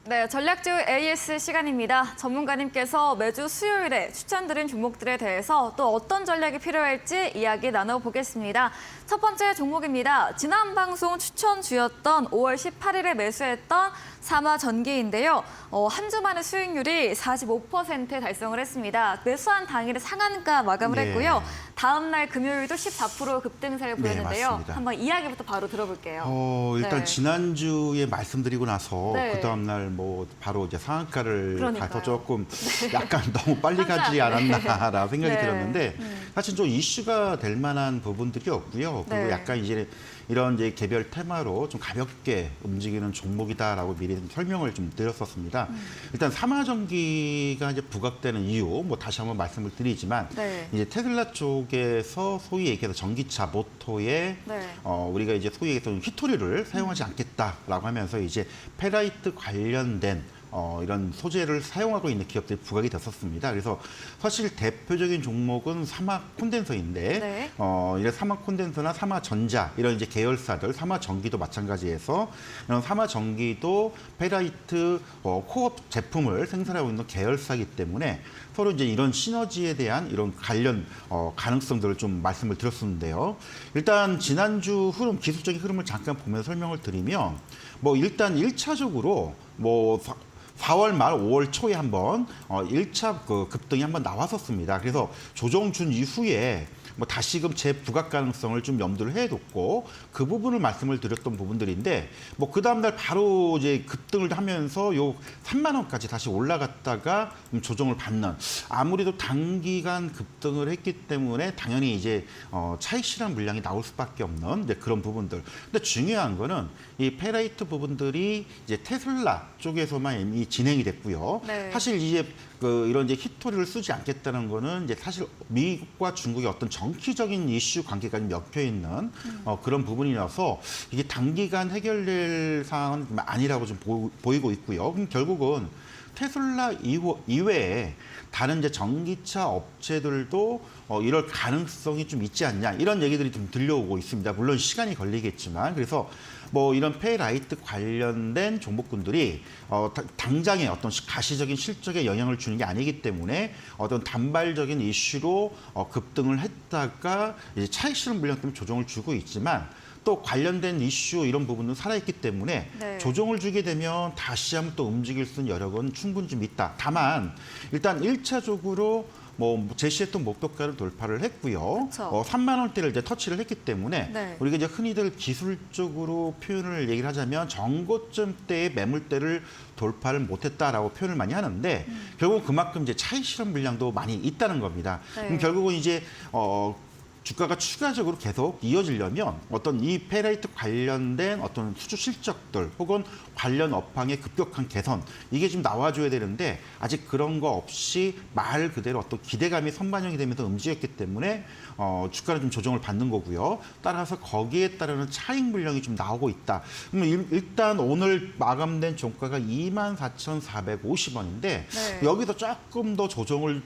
네, 전략주 AS 시간입니다. 전문가님께서 매주 수요일에 추천드린 종목들에 대해서 또 어떤 전략이 필요할지 이야기 나눠보겠습니다. 첫 번째 종목입니다. 지난 방송 추천주였던 5월 18일에 매수했던 삼화전기인데요. 한 주 만에 수익률이 45% 달성을 했습니다. 매수한 당일에 상한가 마감을 했고요. 다음 날 금요일도 14% 급등세를 보였는데요. 맞습니다. 한번 이야기부터 바로 들어볼게요. 일단 네. 지난주에 말씀드리고 나서 네. 그 다음 날 뭐 바로 이제 상한가를 그러니까요. 가서 조금 약간 너무 빨리 가지 않았나라는 생각이 네. 들었는데 사실 좀 이슈가 될 만한 부분들이 없고요. 그리고 네. 약간 이제 이런 이제 개별 테마로 좀 가볍게 움직이는 종목이다라고 미리 좀 설명을 좀 드렸었습니다. 일단 삼화전기가 이제 부각되는 이유, 뭐 다시 한번 말씀을 드리지만 네. 이제 테슬라 쪽에서 소위 얘기해서 전기차 모터에 네. 우리가 이제 소위 얘기해서 히토리를 사용하지 않겠다라고 하면서 이제 페라이트 관련된 이런 소재를 사용하고 있는 기업들이 부각이 됐었습니다. 그래서 사실 대표적인 종목은 삼화 콘덴서인데 네. 이런 삼화 콘덴서나 삼화전자 이런 이제 계열사들, 삼화전기도 마찬가지에서 이런 삼화전기도 페라이트 코어 제품을 생산하고 있는 계열사이기 때문에 서로 이제 이런 시너지에 대한 이런 관련 가능성들을 좀 말씀을 드렸었는데요. 일단 지난주 흐름, 기술적인 흐름을 잠깐 보면서 설명을 드리면 뭐 일단 1차적으로 뭐 4월 말 5월 초에 한번 1차 급등이 한번 나왔었습니다. 그래서 조정 준 이후에 뭐 다시금 재부각 가능성을 좀 염두를 해뒀고 그 부분을 말씀을 드렸던 부분들인데 뭐 그 다음 날 바로 이제 급등을 하면서 요 3만 원까지 다시 올라갔다가 조정을 받는 아무래도 단기간 급등을 했기 때문에 당연히 이제 차익 실현 물량이 나올 수밖에 없는 그런 부분들. 근데 중요한 거는 이 페라이트 부분들이 이제 테슬라 쪽에서만 이미 진행이 됐고요. 네. 사실 이제 이런 이제 히토리를 쓰지 않겠다는 거는 이제 사실 미국과 중국의 어떤 정치적인 이슈 관계가 엮여 있는 그런 부분이라서 이게 단기간 해결될 사항은 아니라고 좀 보이고 있고요. 그럼 결국은 테슬라 이외에 다른 이제 전기차 업체들도 이럴 가능성이 좀 있지 않냐 이런 얘기들이 좀 들려오고 있습니다. 물론 시간이 걸리겠지만 그래서 뭐 이런 페라이트 관련된 종목군들이 당장의 어떤 가시적인 실적에 영향을 주는 게 아니기 때문에 어떤 단발적인 이슈로 급등을 했다가 이제 차익 실현 물량 때문에 조정을 주고 있지만 또 관련된 이슈 이런 부분은 살아있기 때문에 네. 조정을 주게 되면 다시 한번 또 움직일 수 있는 여력은 충분히 좀 있다. 다만 일단 1차적으로 뭐 제시했던 목표가를 돌파를 했고요. 그쵸. 3만 원대를 이제 터치를 했기 때문에 네. 우리가 이제 흔히들 기술적으로 표현을 얘기를 하자면 정고점 때의 매물대를 돌파를 못했다라고 표현을 많이 하는데 결국 그만큼 이제 차익 실현 물량도 많이 있다는 겁니다. 네. 그럼 결국은 이제 주가가 추가적으로 계속 이어지려면 어떤 이 페라이트 관련된 어떤 수주 실적들 혹은 관련 업황의 급격한 개선 이게 좀 나와줘야 되는데 아직 그런 거 없이 말 그대로 어떤 기대감이 선반영이 되면서 움직였기 때문에 주가는 좀 조정을 받는 거고요. 따라서 거기에 따르는 차익 물량이 좀 나오고 있다. 그러면 일단 오늘 마감된 종가가 24,450원인데 네. 여기서 조금 더 조정을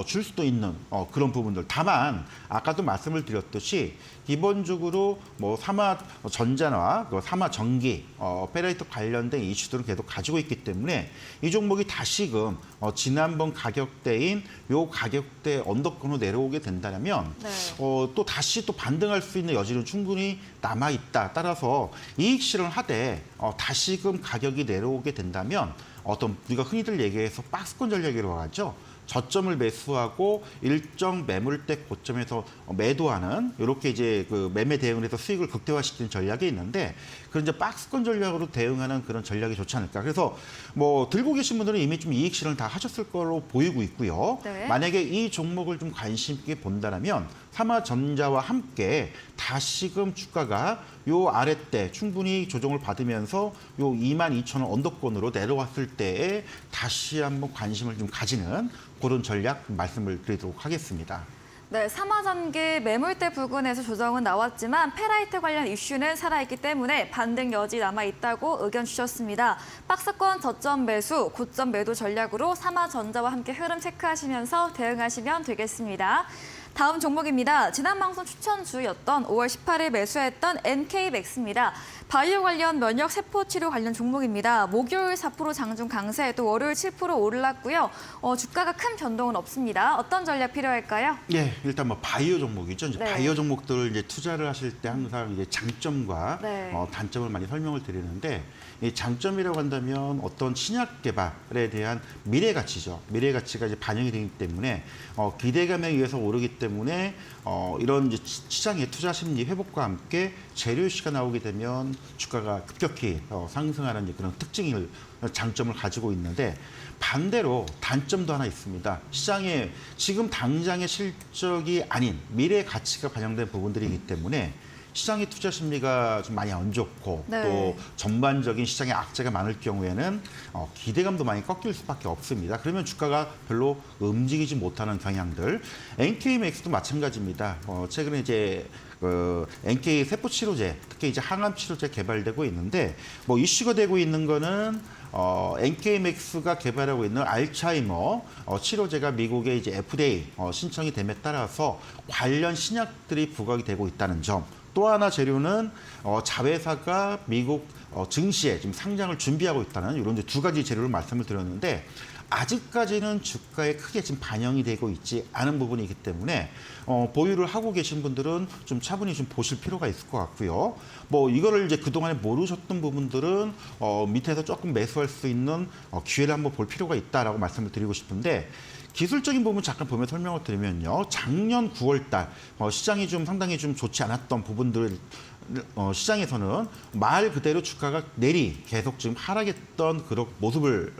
줄 수도 있는 그런 부분들. 다만 아까도 말씀을 드렸듯이 기본적으로 뭐 삼화전자나 삼화전기, 페라이트 관련된 이슈들은 계속 가지고 있기 때문에 이 종목이 다시금 지난번 가격대인 요 가격대 언더권으로 내려오게 된다면 네. 또 다시 또 반등할 수 있는 여지는 충분히 남아 있다. 따라서 이익 실현하되 다시금 가격이 내려오게 된다면 어떤 우리가 흔히들 얘기해서 박스권 전략이라고 하죠. 저점을 매수하고 일정 매물대 고점에서 매도하는 이렇게 이제 그 매매 대응을 해서 수익을 극대화시키는 전략이 있는데 그런 이제 박스권 전략으로 대응하는 그런 전략이 좋지 않을까. 그래서 뭐 들고 계신 분들은 이미 좀 이익 실현을 다 하셨을 거로 보이고 있고요. 네. 만약에 이 종목을 좀 관심 있게 본다면 삼화전자와 함께 다시금 주가가 요 아랫대 충분히 조정을 받으면서 요 22,000원 언더권으로 내려왔을 때에 다시 한번 관심을 좀 가지는 그런 전략 말씀을 드리도록 하겠습니다. 네, 삼화전기 매물대 부근에서 조정은 나왔지만 페라이트 관련 이슈는 살아있기 때문에 반등 여지 남아있다고 의견 주셨습니다. 박스권 저점 매수, 고점 매도 전략으로 삼화전자와 함께 흐름 체크하시면서 대응하시면 되겠습니다. 다음 종목입니다. 지난 방송 추천주였던 5월 18일 매수했던 NK맥스입니다. 바이오 관련 면역 세포 치료 관련 종목입니다. 목요일 4% 장중 강세, 또 월요일 7% 올랐고요. 주가가 큰 변동은 없습니다. 어떤 전략 필요할까요? 예, 일단 뭐 바이오 종목이죠. 이제 네. 바이오 종목들을 이제 투자를 하실 때 항상 이제 장점과 네. 단점을 많이 설명을 드리는데, 이 장점이라고 한다면 어떤 신약 개발에 대한 미래 가치죠. 미래 가치가 이제 반영이 되기 때문에 기대감에 의해서 오르기 때문에 이런 이제 시장의 투자 심리 회복과 함께 재료 이슈가 나오게 되면 주가가 급격히 상승하는 그런 특징을 장점을 가지고 있는데, 반대로 단점도 하나 있습니다. 시장에 지금 당장의 실적이 아닌 미래 가치가 반영된 부분들이기 때문에 시장의 투자 심리가 좀 많이 안 좋고 네. 또 전반적인 시장의 악재가 많을 경우에는 기대감도 많이 꺾일 수밖에 없습니다. 그러면 주가가 별로 움직이지 못하는 경향들. NK맥스도 마찬가지입니다. 최근에 이제 NK 세포 치료제, 특히 이제 항암 치료제 개발되고 있는데, 뭐 이슈가 되고 있는 거는 NK맥스가 개발하고 있는 알츠하이머 치료제가 미국의 이제 FDA 신청이 됨에 따라서 관련 신약들이 부각이 되고 있다는 점. 또 하나 재료는 자회사가 미국 증시에 지금 상장을 준비하고 있다는 이런 이제 두 가지 재료를 말씀을 드렸는데, 아직까지는 주가에 크게 지금 반영이 되고 있지 않은 부분이기 때문에 보유를 하고 계신 분들은 좀 차분히 좀 보실 필요가 있을 것 같고요. 뭐 이거를 이제 그동안에 모르셨던 부분들은 밑에서 조금 매수할 수 있는 기회를 한번 볼 필요가 있다라고 말씀을 드리고 싶은데, 기술적인 부분 잠깐 보면 설명을 드리면요. 작년 9월 달 시장이 좀 상당히 좀 좋지 않았던 부분들, 시장에서는 말 그대로 주가가 내리 계속 지금 하락했던 그런 모습을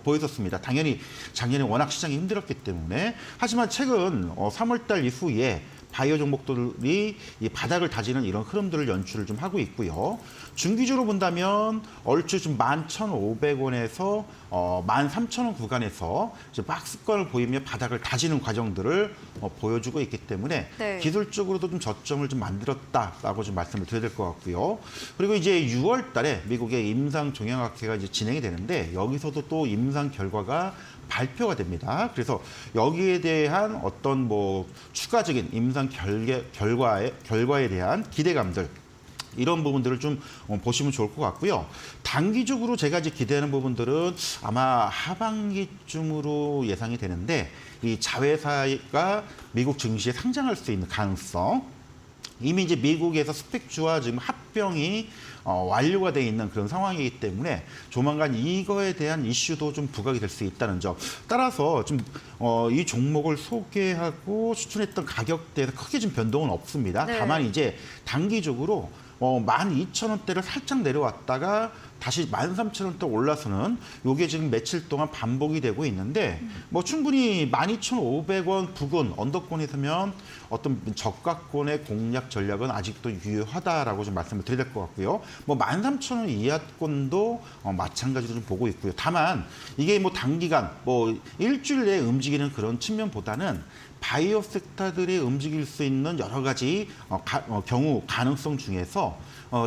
보였었습니다. 당연히 작년에 워낙 시장이 힘들었기 때문에. 하지만 최근 3월 달 이후에 바이오 종목들이 이 바닥을 다지는 이런 흐름들을 연출을 좀 하고 있고요. 중기적으로 본다면 얼추 좀 11,500원에서 13,000원 구간에서 이제 박스권을 보이며 바닥을 다지는 과정들을 보여주고 있기 때문에 네. 기술적으로도 좀 저점을 좀 만들었다라고 좀 말씀을 드려야 될 것 같고요. 그리고 이제 6월 달에 미국의 임상 종양학회가 이제 진행이 되는데, 여기서도 또 임상 결과가 발표가 됩니다. 그래서 여기에 대한 어떤 뭐 추가적인 임상 결과에 대한 기대감들, 이런 부분들을 좀 보시면 좋을 것 같고요. 단기적으로 제가 이제 기대하는 부분들은 아마 하반기쯤으로 예상이 되는데, 이 자회사가 미국 증시에 상장할 수 있는 가능성, 이미 이제 미국에서 스펙주와 지금 합병이 완료가 돼 있는 그런 상황이기 때문에 조만간 이거에 대한 이슈도 좀 부각이 될 수 있다는 점. 따라서 좀 이 종목을 소개하고 추천했던 가격대에서 크게 좀 변동은 없습니다. 네. 다만 이제 단기적으로 12,000원대를 살짝 내려왔다가 다시 13,000원대 올라서는 이게 지금 며칠 동안 반복이 되고 있는데, 뭐 충분히 12,500원 부근 언더권에서면 어떤 저가권의 공략 전략은 아직도 유효하다라고 좀 말씀을 드려야 될 것 같고요. 뭐 13,000원 이하권도 마찬가지로 좀 보고 있고요. 다만 이게 뭐 단기간 뭐 일주일 내에 움직이는 그런 측면보다는 바이오 섹터들이 움직일 수 있는 여러 가지 경우 가능성 중에서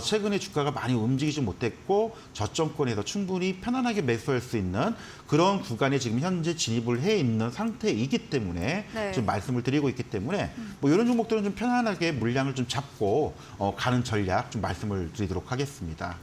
최근에 주가가 많이 움직이지 못했고 저점권에서 충분히 편안하게 매수할 수 있는 그런 구간에 지금 현재 진입을 해 있는 상태이기 때문에 네. 좀 말씀을 드리고 있기 때문에 뭐 이런 종목들은 좀 편안하게 물량을 좀 잡고 가는 전략 좀 말씀을 드리도록 하겠습니다.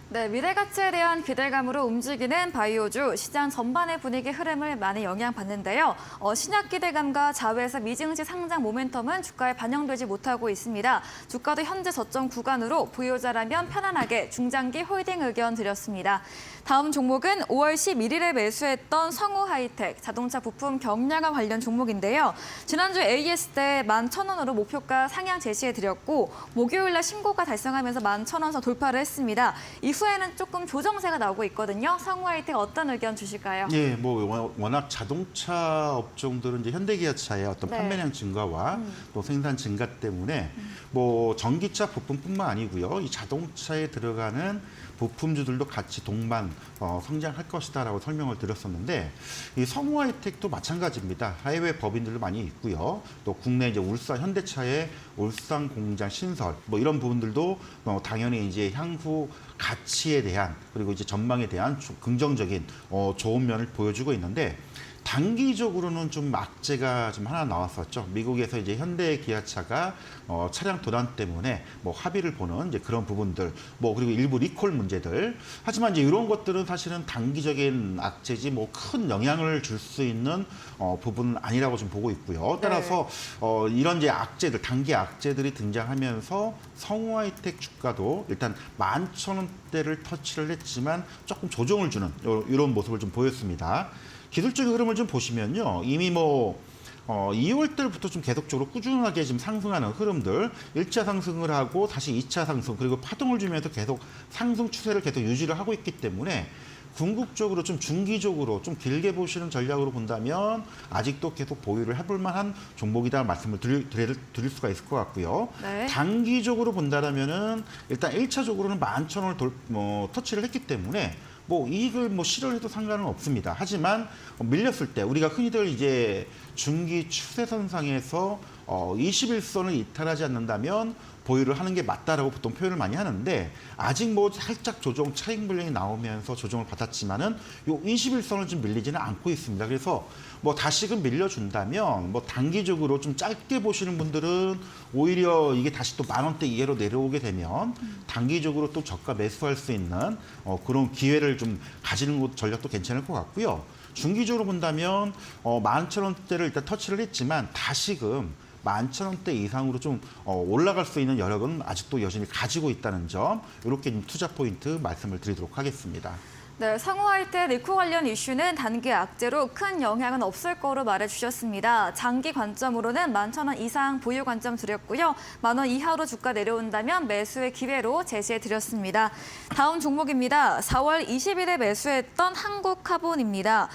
네, 미래 가치에 대한 기대감으로 움직이는 바이오주, 시장 전반의 분위기 흐름을 많이 영향받는데요. 신약 기대감과 자회사 미증시 상장 모멘텀은 주가에 반영되지 못하고 있습니다. 주가도 현재 저점 구간으로 보유자라면 편안하게 중장기 홀딩 의견 드렸습니다. 다음 종목은 5월 11일에 매수했던 성우하이텍, 자동차 부품 경량화 관련 종목인데요. 지난주 AS 때 11,000원으로 목표가 상향 제시해드렸고, 목요일 날 신고가 달성하면서 11,000원 선 돌파를 했습니다. 이후에는 조금 조정세가 나오고 있거든요. 성우하이텍 어떤 의견 주실까요? 예, 뭐 워낙 자동차 업종들은 이제 현대기아차의 어떤 네. 판매량 증가와 또 생산 증가 때문에 뭐 전기차 부품뿐만 아니고요, 이 자동차에 들어가는 부품주들도 같이 동반 성장할 것이다라고 설명을 드렸었는데, 이 성우하이텍도 마찬가지입니다. 해외 법인들도 많이 있고요. 또 국내 이제 울산 현대차의 울산 공장 신설 뭐 이런 부분들도 당연히 이제 향후 가치에 대한 그리고 이제 전망에 대한 긍정적인 좋은 면을 보여주고 있는데, 단기적으로는 좀 악재가 좀 하나 나왔었죠. 미국에서 이제 현대 기아차가 차량 도난 때문에 뭐 합의를 보는 이제 그런 부분들, 뭐 그리고 일부 리콜 문제들. 하지만 이제 이런 것들은 사실은 단기적인 악재지 뭐 큰 영향을 줄 수 있는 부분은 아니라고 좀 보고 있고요. 따라서 이런 이제 악재들, 단기 악재들이 등장하면서 성우하이텍 주가도 일단 11,000원대를 터치를 했지만 조금 조정을 주는 이런 모습을 좀 보였습니다. 기술적인 흐름을 좀 보시면요. 이미 뭐 2월 달부터 좀 계속적으로 꾸준하게 지금 상승하는 흐름들, 1차 상승을 하고 다시 2차 상승, 그리고 파동을 주면서 계속 상승 추세를 계속 유지를 하고 있기 때문에 궁극적으로 좀 중기적으로 좀 길게 보시는 전략으로 본다면 아직도 계속 보유를 해볼 만한 종목이다 말씀을 드릴 수가 있을 것 같고요. 네. 단기적으로 본다면은 일단 1차적으로는 11,000원을 터치를 했기 때문에 뭐 이익을 뭐 실현해도 상관은 없습니다. 하지만 밀렸을 때 우리가 흔히들 이제 중기 추세선상에서 21선을 이탈하지 않는다면 보유를 하는 게 맞다라고 보통 표현을 많이 하는데 아직 뭐 살짝 조정 차익 물량이 나오면서 조정을 받았지만은 요 21선을 좀 밀리지는 않고 있습니다. 그래서 뭐 다시금 밀려준다면 뭐 단기적으로 좀 짧게 보시는 분들은 오히려 이게 다시 또 10,000원대 이하로 내려오게 되면 단기적으로 또 저가 매수할 수 있는 그런 기회를 좀 가지는 것 전략도 괜찮을 것 같고요. 중기적으로 본다면 11,000원대를 일단 터치를 했지만 다시금 11,000원대 이상으로 좀 올라갈 수 있는 여력은 아직도 여전히 가지고 있다는 점, 이렇게 투자 포인트 말씀을 드리도록 하겠습니다. 네, 상호하이텍 리코 관련 이슈는 단기 악재로 큰 영향은 없을 거로 말해주셨습니다. 장기 관점으로는 11,000원 이상 보유 관점 드렸고요. 10,000원 이하로 주가 내려온다면 매수의 기회로 제시해드렸습니다. 다음 종목입니다. 4월 20일에 매수했던 한국카본입니다.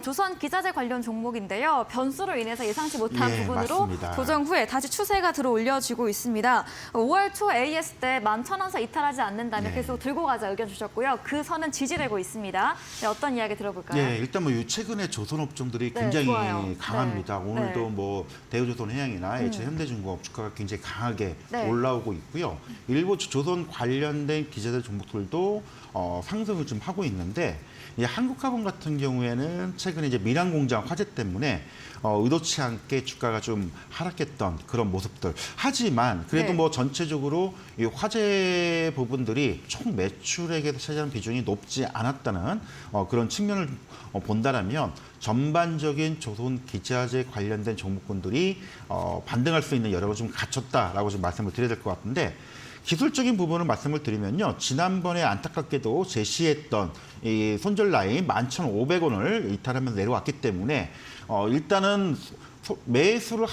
조선 기자재 관련 종목인데요. 변수로 인해서 예상치 못한 부분으로 맞습니다. 조정 후에 다시 추세가 들어 올려지고 있습니다. 5월 초 AS 때 11,000원선 이탈하지 않는다면 계속 들고 가자 의견 주셨고요. 그 선은 지지되고 있습니다. 네, 어떤 이야기 들어볼까요? 네, 일단 뭐 최근에 조선 업종들이 네, 굉장히 좋아요. 강합니다. 네. 오늘도 네. 뭐 대우조선해양이나 현대중공업 주가가 굉장히 강하게 네. 올라오고 있고요. 일부 조선 관련된 기자재 종목들도 상승을 좀 하고 있는데 이 한국카본 같은 경우에는 최근에 이제 밀양 공장 화재 때문에 의도치 않게 주가가 좀 하락했던 그런 모습들. 하지만 그래도 네. 뭐 전체적으로 이 화재 부분들이 총 매출액에서 차지하는 비중이 높지 않았다는 그런 측면을 본다라면 전반적인 조선 기자재 관련된 종목군들이 반등할 수 있는 여력을 좀 갖췄다라고 좀 말씀을 드려야 될 것 같은데. 기술적인 부분을 말씀을 드리면요. 지난번에 안타깝게도 제시했던 이 손절 라인 11,500원을 이탈하면서 내려왔기 때문에 일단은 매수를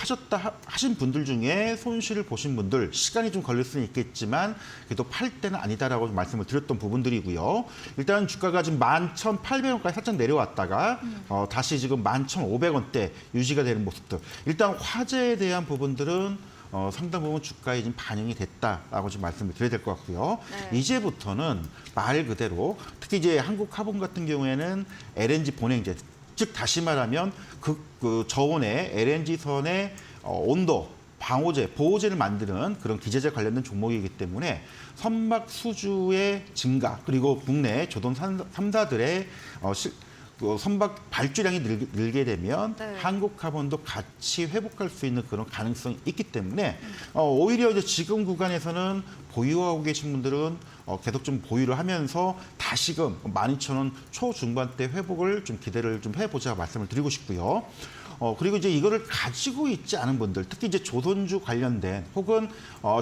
하신 분들 중에 손실을 보신 분들 시간이 좀 걸릴 수는 있겠지만 그래도 팔 때는 아니다라고 말씀을 드렸던 부분들이고요. 일단 주가가 지금 11,800원까지 살짝 내려왔다가 다시 지금 11,500원대 유지가 되는 모습들. 일단 화재에 대한 부분들은 상당 부분 주가에 지금 반영이 됐다라고 좀 말씀을 드려야 될 것 같고요. 네. 이제부터는 말 그대로 특히 이제 한국카본 같은 경우에는 LNG 본행제, 즉 다시 말하면 그 저온의 LNG 선의 온도, 방호제, 보호제를 만드는 그런 기재재 관련된 종목이기 때문에 선박 수주의 증가 그리고 국내 조선 3사들의 선박 발주량이 늘게 되면 네. 한국카본도 같이 회복할 수 있는 그런 가능성이 있기 때문에 오히려 이제 지금 구간에서는 보유하고 계신 분들은 계속 좀 보유를 하면서 다시금 12,000원 초중반대 회복을 좀 기대를 좀 해보자 말씀을 드리고 싶고요. 그리고 이제 이거를 가지고 있지 않은 분들, 특히 이제 조선주 관련된 혹은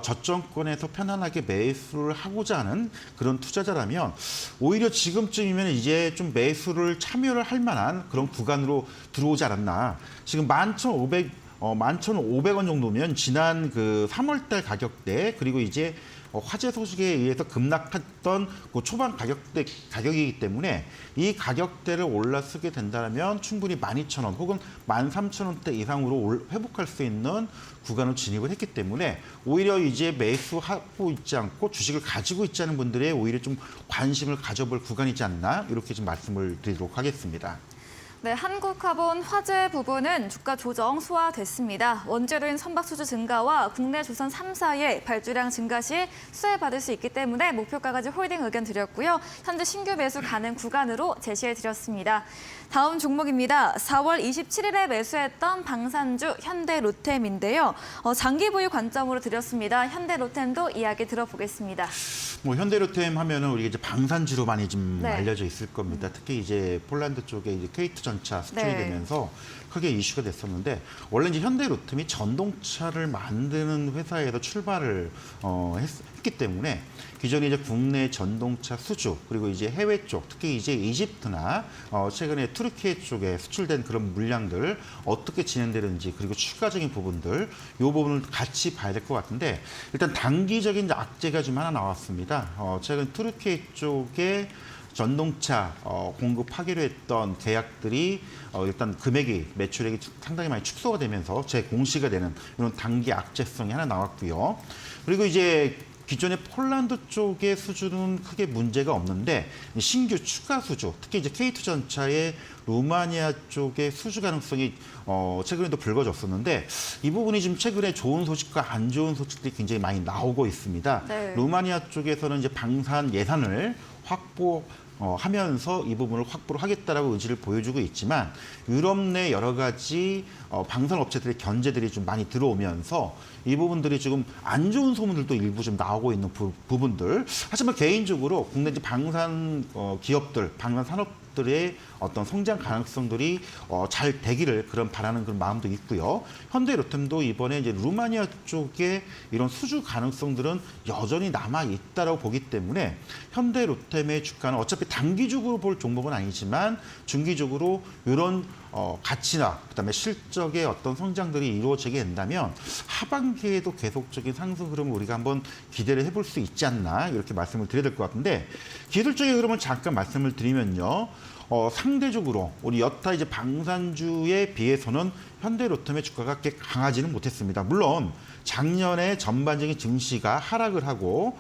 저점권에서 편안하게 매수를 하고자 하는 그런 투자자라면 오히려 지금쯤이면 이제 좀 매수를 참여를 할 만한 그런 구간으로 들어오지 않았나. 지금 11,500원 정도면 지난 그 3월달 가격대 그리고 이제 화재 소식에 의해서 급락했던 그 초반 가격이기 때문에 이 가격대를 올라서게 된다면 충분히 12,000원 혹은 13,000원대 이상으로 회복할 수 있는 구간을 진입을 했기 때문에 오히려 이제 매수하고 있지 않고 주식을 가지고 있지 않은 분들의 오히려 좀 관심을 가져볼 구간이지 않나 이렇게 좀 말씀을 드리도록 하겠습니다. 네, 한국화본 화재 부분은 주가 조정 소화됐습니다. 원재료인 선박 수주 증가와 국내 조선 3사의 발주량 증가 시 수혜받을 수 있기 때문에 목표가까지 홀딩 의견 드렸고요. 현재 신규 매수 가능 구간으로 제시해드렸습니다. 다음 종목입니다. 4월 27일에 매수했던 방산주 현대로템인데요. 장기 보유 관점으로 드렸습니다. 현대로템도 이야기 들어보겠습니다. 뭐 현대로템 하면은 우리가 이제 방산주로 많이 좀 네. 알려져 있을 겁니다. 특히 이제 폴란드 쪽에 이제 K2 전차 수출이 네. 되면서 크게 이슈가 됐었는데 원래 이제 현대로템이 전동차를 만드는 회사에서 출발을 했기 때문에 기존에 이제 국내 전동차 수주 그리고 이제 해외 쪽 특히 이제 이집트나 최근에 투르키예 쪽에 수출된 그런 물량들 어떻게 진행되는지 그리고 추가적인 부분들 이 부분을 같이 봐야 될 것 같은데 일단 단기적인 이제 악재가 좀 하나 나왔습니다. 최근 투르키예 쪽에 전동차 공급하기로 했던 계약들이 일단 금액이 매출액이 상당히 많이 축소가 되면서 재공시가 되는 이런 단기 악재성이 하나 나왔고요. 그리고 이제 기존의 폴란드 쪽의 수주는 크게 문제가 없는데 신규 추가 수주, 특히 이제 K2 전차의 루마니아 쪽의 수주 가능성이 최근에도 불거졌었는데 이 부분이 지금 최근에 좋은 소식과 안 좋은 소식들이 굉장히 많이 나오고 있습니다. 네. 루마니아 쪽에서는 이제 방산 예산을 하면서 이 부분을 확보를 하겠다라고 의지를 보여주고 있지만 유럽 내 여러 가지 방산 업체들의 견제들이 좀 많이 들어오면서 이 부분들이 지금 안 좋은 소문들도 일부 좀 나오고 있는 부분들. 하지만 개인적으로 국내 이제 방산 기업들, 방산 산업들의 어떤 성장 가능성들이 잘 되기를 바라는 그런 마음도 있고요. 현대로템도 이번에 이제 루마니아 쪽에 이런 수주 가능성들은 여전히 남아 있다라고 보기 때문에 현대로템의 주가는 어차피 단기적으로 볼 종목은 아니지만 중기적으로 이런 가치나 그다음에 실적의 어떤 성장들이 이루어지게 된다면 하반기에도 계속적인 상승 흐름을 우리가 한번 기대를 해볼 수 있지 않나 이렇게 말씀을 드려야 될 것 같은데 기술적인 흐름을 잠깐 말씀을 드리면요. 상대적으로 우리 여타 이제 방산주에 비해서는 현대로템의 주가가 그렇게 강하지는 못했습니다. 물론 작년에 전반적인 증시가 하락을 하고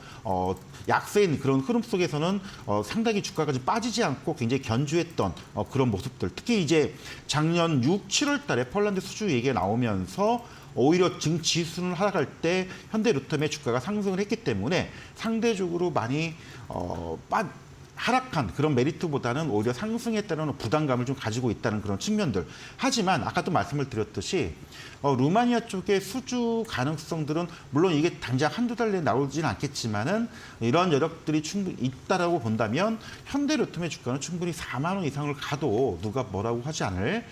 약세인 그런 흐름 속에서는 상당히 주가가 좀 빠지지 않고 굉장히 견주했던 그런 모습들. 특히 이제 작년 6, 7월 달에 폴란드 수주 얘기가 나오면서 오히려 지수는 하락할 때 현대로템의 주가가 상승을 했기 때문에 상대적으로 많이 하락한 그런 메리트보다는 오히려 상승에 따른 부담감을 좀 가지고 있다는 그런 측면들. 하지만 아까도 말씀을 드렸듯이 루마니아 쪽의 수주 가능성들은 물론 이게 당장 한두 달 내에 나오지는 않겠지만은 이런 여력들이 충분히 있다라고 본다면 현대로템의 주가는 충분히 4만 원 이상을 가도 누가 뭐라고 하지 않을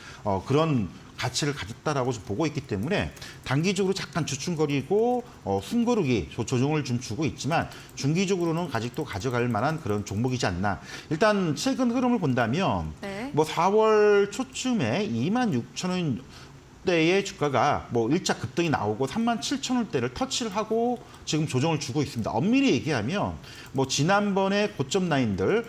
그런 가치를 가졌다라고 좀 보고 있기 때문에 단기적으로 잠깐 주춤거리고 숨고르기 조정을 좀 주고 있지만 중기적으로는 아직도 가져갈 만한 그런 종목이지 않나. 일단 최근 흐름을 본다면 네. 뭐 4월 초쯤에 26,000원 대의 주가가 뭐 1차 급등이 나오고 37,000원대를 터치를 하고 지금 조정을 주고 있습니다. 엄밀히 얘기하면 뭐 지난번에 고점 라인들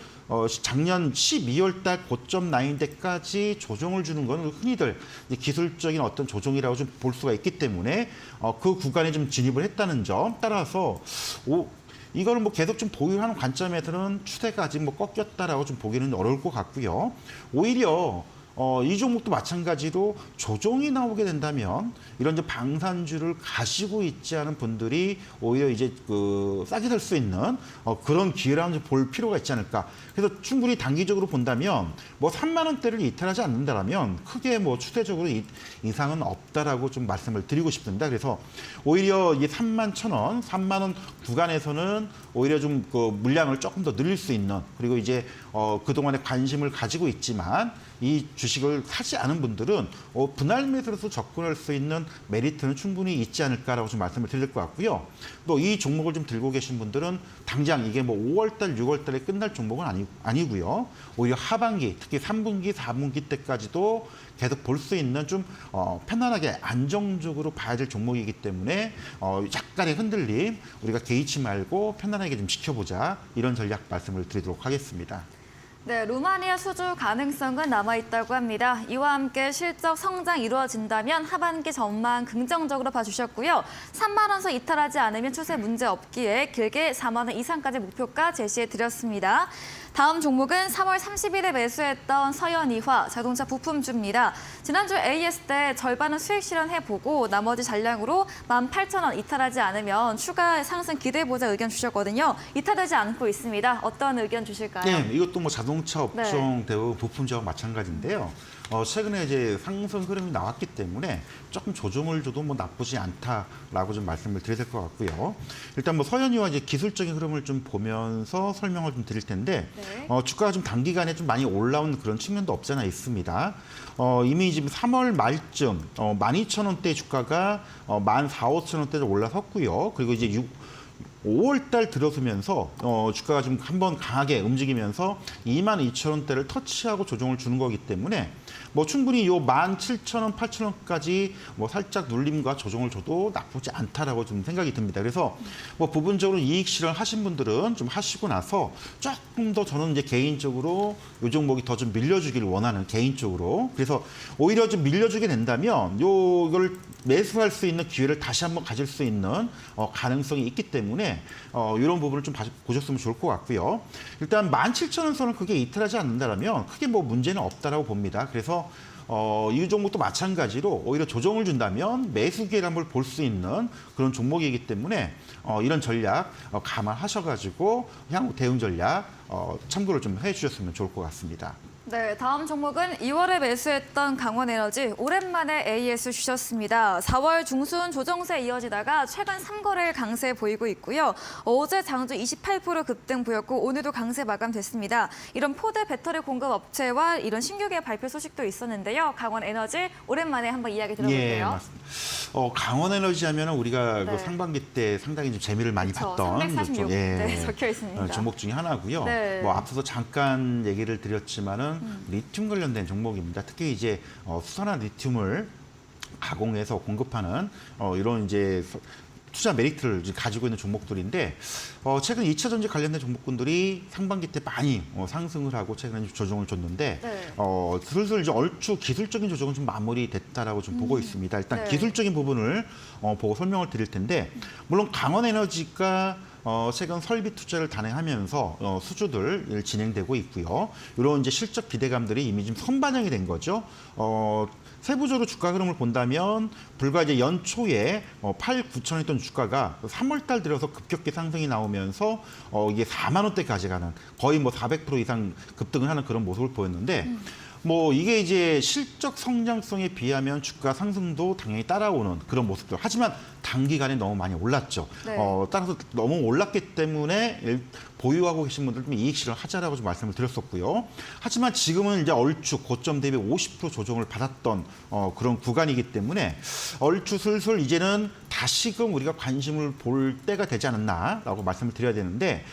작년 12월 달 고점 라인대까지 조정을 주는 건 흔히들 기술적인 어떤 조정이라고 좀 볼 수가 있기 때문에 그 구간에 좀 진입을 했다는 점 따라서 이거를 뭐 계속 좀 보유하는 관점에서는 추세가 아직 뭐 꺾였다라고 좀 보기는 어려울 것 같고요. 오히려 이 종목도 마찬가지로 조정이 나오게 된다면 이런 이제 방산주를 가지고 있지 않은 분들이 오히려 이제 싸게 살 수 있는 그런 기회를 한번 볼 필요가 있지 않을까. 그래서 충분히 단기적으로 본다면 뭐 3만 원대를 이탈하지 않는다라면 크게 뭐 추세적으로 이상은 없다라고 좀 말씀을 드리고 싶습니다. 그래서 오히려 이 3만 1,000원, 3만 원 구간에서는 오히려 좀 물량을 조금 더 늘릴 수 있는 그리고 이제 그동안에 관심을 가지고 있지만 이 주식을 사지 않은 분들은 분할 매수로서 접근할 수 있는 메리트는 충분히 있지 않을까라고 좀 말씀을 드릴 것 같고요. 또 이 종목을 좀 들고 계신 분들은 당장 이게 뭐 5월달, 6월달에 끝날 종목은 아니고요. 오히려 하반기, 특히 3분기, 4분기 때까지도 계속 볼 수 있는 좀 편안하게 안정적으로 봐야 될 종목이기 때문에 약간의 흔들림 우리가 개의치 말고 편안하게 좀 지켜보자 이런 전략 말씀을 드리도록 하겠습니다. 네, 루마니아 수주 가능성은 남아있다고 합니다. 이와 함께 실적 성장 이루어진다면 하반기 전망 긍정적으로 봐주셨고요. 3만 원서 이탈하지 않으면 추세 문제 없기에 길게 4만 원 이상까지 목표가 제시해드렸습니다. 다음 종목은 3월 30일에 매수했던 서현이화 자동차 부품주입니다. 지난주 AS 때 절반은 수익 실현해보고 나머지 잔량으로 18,000원 이탈하지 않으면 추가 상승 기대해보자 의견 주셨거든요. 이탈되지 않고 있습니다. 어떤 의견 주실까요? 네, 이것도 뭐 자동차 업종 대부분 부품주와 마찬가지인데요. 최근에 이제 상승 흐름이 나왔기 때문에 조금 조정을 줘도 뭐 나쁘지 않다라고 좀 말씀을 드려야 될 것 같고요. 일단 뭐 서현이와 이제 기술적인 흐름을 좀 보면서 설명을 좀 드릴 텐데 네. 주가가 좀 단기간에 좀 많이 올라온 그런 측면도 없잖아 있습니다. 이미 지금 3월 말쯤 12,000원대 주가가 14,000-15,000원대로 올라섰고요. 그리고 이제 5월 달 들어서면서 주가가 좀 한번 강하게 움직이면서 22,000원대를 터치하고 조정을 주는 거기 때문에 뭐 충분히 요 17,000원, 8,000원까지 뭐 살짝 눌림과 조정을 줘도 나쁘지 않다라고 좀 생각이 듭니다. 그래서 뭐 부분적으로 이익 실현하신 분들은 좀 하시고 나서 조금 더 저는 이제 개인적으로 요 종목이 더 좀 밀려주기를 원하는 개인적으로. 그래서 오히려 좀 밀려주게 된다면 이걸 매수할 수 있는 기회를 다시 한번 가질 수 있는 가능성이 있기 때문에 이런 부분을 좀 보셨으면 좋을 것 같고요. 일단 17,000원 선을 크게 이탈하지 않는다면 크게 뭐 문제는 없다라고 봅니다. 그래서 이 종목도 마찬가지로 오히려 조정을 준다면 매수 기회를 한번 볼 수 있는 그런 종목이기 때문에 이런 전략 감안하셔가지고 향후 대응 전략 참고를 좀 해주셨으면 좋을 것 같습니다. 네, 다음 종목은 2월에 매수했던 강원에너지 오랜만에 AS 주셨습니다. 4월 중순 조정세 이어지다가 최근 3거래일 강세 보이고 있고요. 어제 장주 28% 급등 보였고 오늘도 강세 마감됐습니다. 이런 포대 배터리 공급 업체와 이런 신규 기업 발표 소식도 있었는데요. 강원에너지 오랜만에 한번 이야기 들어볼게요. 예, 맞습니다. 강원에너지 하면은 우리가 네. 그 상반기 때 상당히 좀 재미를 많이 그렇죠. 봤던 346 네, 적혀 있습니다. 종목 중에 하나고요. 네. 뭐 앞서서 잠깐 얘기를 드렸지만은 리튬 관련된 종목입니다. 특히 이제 수산화 리튬을 가공해서 공급하는 이런 이제 투자 메리트를 가지고 있는 종목들인데 최근 2차 전지 관련된 종목군들이 상반기 때 많이 상승을 하고 최근에 조정을 줬는데 네. 슬슬 이제 얼추 기술적인 조정은 좀 마무리됐다라고 좀 보고 있습니다. 일단 네. 기술적인 부분을 보고 설명을 드릴 텐데 물론 강원에너지가 최근 설비 투자를 단행하면서 수주들 진행되고 있고요. 이런 이제 실적 기대감들이 이미 좀 선반영이 된 거죠. 세부적으로 주가 흐름을 본다면 불과 이제 연초에 8, 9천원 있던 주가가 3월 달 들어서 급격히 상승이 나오면서 이게 4만 원대까지 가는 거의 뭐 400% 이상 급등을 하는 그런 모습을 보였는데 뭐 이게 이제 실적 성장성에 비하면 주가 상승도 당연히 따라오는 그런 모습들. 하지만 단기간에 너무 많이 올랐죠. 네. 따라서 너무 올랐기 때문에 보유하고 계신 분들 좀 이익 실현하자라고 좀 말씀을 드렸었고요. 하지만 지금은 이제 얼추 고점 대비 50% 조정을 받았던 그런 구간이기 때문에 얼추 슬슬 이제는 다시금 우리가 관심을 볼 때가 되지 않았나라고 말씀을 드려야 되는데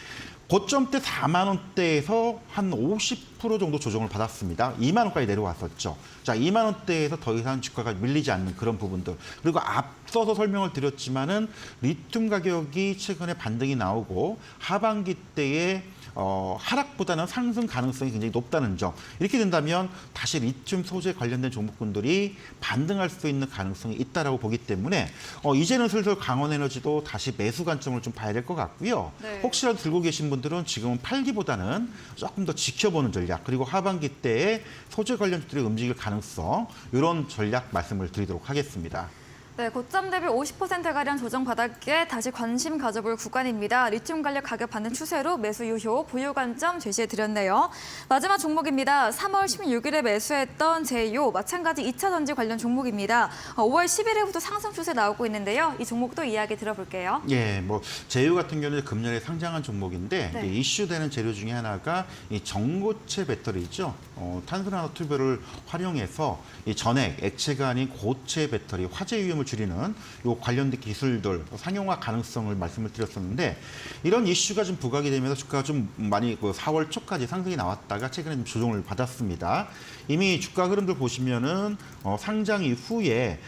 고점 때 4만 원대에서 한 50% 정도 조정을 받았습니다. 2만 원까지 내려왔었죠. 자, 2만 원대에서 더 이상 주가가 밀리지 않는 그런 부분들. 그리고 앞서서 설명을 드렸지만은 리튬 가격이 최근에 반등이 나오고 하반기 때에 하락보다는 상승 가능성이 굉장히 높다는 점. 이렇게 된다면 다시 리튬 소재 관련된 종목군들이 반등할 수 있는 가능성이 있다라고 보기 때문에 이제는 슬슬 강원에너지도 다시 매수 관점을 좀 봐야 될 것 같고요. 네. 혹시라도 들고 계신 분들은 지금은 팔기보다는 조금 더 지켜보는 전략 그리고 하반기 때에 소재 관련주들이 움직일 가능성 이런 전략 말씀을 드리도록 하겠습니다. 네, 고점 대비 50%가량 조정받았기에 다시 관심 가져볼 구간입니다. 리튬 관련 가격 반등 추세로 매수 유효, 보유 관점 제시해드렸네요. 마지막 종목입니다. 3월 16일에 매수했던 제이오, 마찬가지 2차 전지 관련 종목입니다. 5월 11일부터 상승 추세 나오고 있는데요. 이 종목도 이야기 들어볼게요. 예, 뭐 제휴 같은 경우는 금년에 상장한 종목인데 네. 이제 이슈되는 재료 중에 하나가 이 전고체 배터리죠. 탄소나노 튜브를 활용해서 이 전액 액체가 아닌 고체 배터리 화재 위험을 줄이는 요 관련된 기술들 상용화 가능성을 말씀을 드렸었는데 이런 이슈가 좀 부각이 되면서 주가가 좀 많이 4월 초까지 상승이 나왔다가 최근에 좀 조정을 받았습니다. 이미 주가 흐름들 보시면은 상장 이후에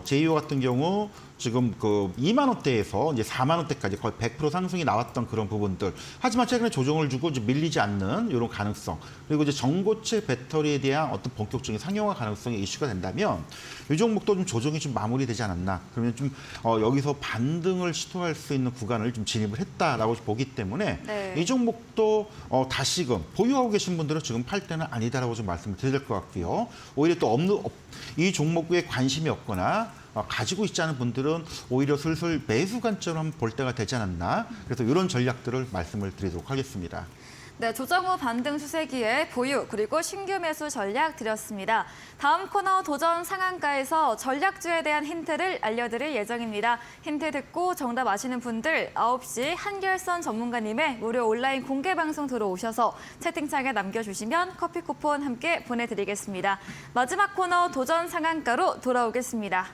제이오 같은 경우 지금 그 2만 원대에서 이제 4만 원대까지 거의 100% 상승이 나왔던 그런 부분들. 하지만 최근에 조정을 주고 이제 밀리지 않는 이런 가능성. 그리고 이제 전고체 배터리에 대한 어떤 본격적인 상용화 가능성이 이슈가 된다면 이 종목도 좀 조정이 좀 마무리되지 않았나. 그러면 좀 여기서 반등을 시도할 수 있는 구간을 좀 진입을 했다라고 보기 때문에 네. 이 종목도 다시금 보유하고 계신 분들은 지금 팔 때는 아니다라고 좀 말씀을 드려야 될 것 같고요. 오히려 또 이 종목에 관심이 없거나 가지고 있지 않은 분들은 오히려 슬슬 매수 관점으로 한번 볼 때가 되지 않았나. 그래서 이런 전략들을 말씀을 드리도록 하겠습니다. 네, 조정 후 반등 추세기에 보유 그리고 신규 매수 전략 드렸습니다. 다음 코너 도전 상한가에서 전략주에 대한 힌트를 알려드릴 예정입니다. 힌트 듣고 정답 아시는 분들 9시 한결선 전문가님의 무료 온라인 공개 방송 들어오셔서 채팅창에 남겨주시면 커피 쿠폰 함께 보내드리겠습니다. 마지막 코너 도전 상한가로 돌아오겠습니다.